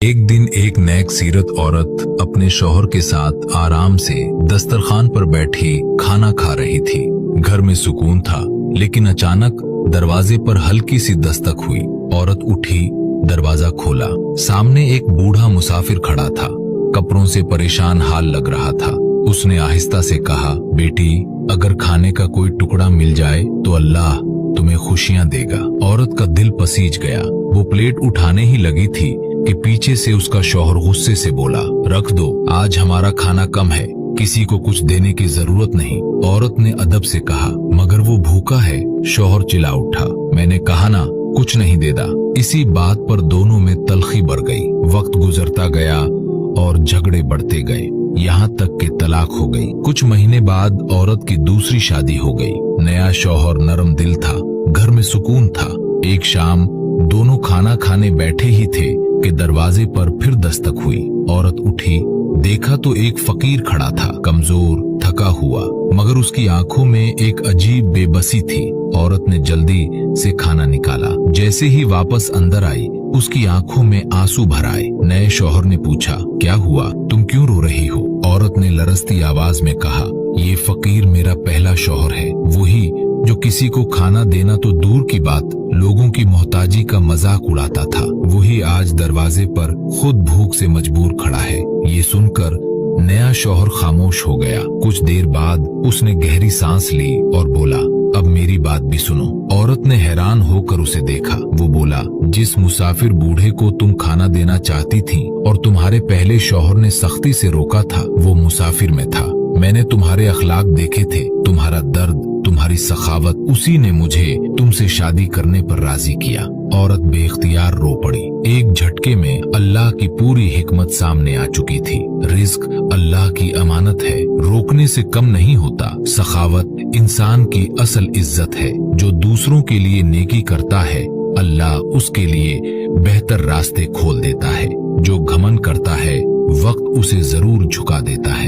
एक दिन एक नेक सीरत औरत अपने शौहर के साथ आराम से दस्तरखान पर बैठी खाना खा रही थी। घर में सुकून था, लेकिन अचानक दरवाजे पर हल्की सी दस्तक हुई। औरत उठी, दरवाजा खोला। सामने एक बूढ़ा मुसाफिर खड़ा था, कपड़ों से परेशान हाल लग रहा था। उसने आहिस्ता से कहा, बेटी, अगर खाने का कोई टुकड़ा मिल जाए तो अल्लाह तुम्हें खुशियां देगा। औरत का दिल पसीज गया। वो प्लेट उठाने ही लगी थी कि पीछे से उसका शौहर गुस्से से बोला, रख दो, आज हमारा खाना कम है, किसी को कुछ देने की जरूरत नहीं। औरत ने अदब से कहा, मगर वो भूखा है। शौहर चिल्ला उठा, मैंने कहा ना, कुछ नहीं देदा। इसी बात पर दोनों में तलखी बढ़ गई। वक्त गुजरता गया और झगड़े बढ़ते गए, यहाँ तक कि तलाक हो गई। कुछ महीने बाद औरत की दूसरी शादी हो गई। नया शौहर नरम दिल था, घर में सुकून था। एक शाम दोनों खाना खाने बैठे ही थे कि दरवाजे पर फिर दस्तक हुई। औरत उठी, देखा तो एक फकीर खड़ा था, कमजोर, थका हुआ, मगर उसकी आंखों में एक अजीब बेबसी थी। औरत ने जल्दी से खाना निकाला। जैसे ही वापस अंदर आई, उसकी आंखों में आंसू भर आए। नए शौहर ने पूछा, क्या हुआ, तुम क्यों रो रही हो? औरत ने लरजती आवाज में कहा, ये फकीर मेरा पहला शौहर है, वही जो किसी को खाना देना तो दूर की बात, लोगों की मोहताजी का मजाक उड़ाता था। वही आज दरवाजे पर खुद भूख से मजबूर खड़ा है। ये सुनकर नया शौहर खामोश हो गया। कुछ देर बाद उसने गहरी सांस ली और बोला, अब मेरी बात भी सुनो। औरत ने हैरान होकर उसे देखा। वो बोला, जिस मुसाफिर बूढ़े को तुम खाना देना चाहती थी और तुम्हारे पहले शौहर ने सख्ती से रोका था, वो मुसाफिर में था। मैंने तुम्हारे अखलाक देखे थे, तुम्हारा दर्द, तुम्हारी सखावत, उसी ने मुझे तुमसे शादी करने पर राजी किया। औरत बेख्तियार रो पड़ी। एक झटके में अल्लाह की पूरी हिकमत सामने आ चुकी थी। रिज्क अल्लाह की अमानत है, रोकने से कम नहीं होता। सखावत इंसान की असल इज्जत है। जो दूसरों के लिए नेकी करता है, अल्लाह उसके लिए बेहतर रास्ते खोल देता है। जो घमंड करता है, वक्त उसे जरूर झुका देता है।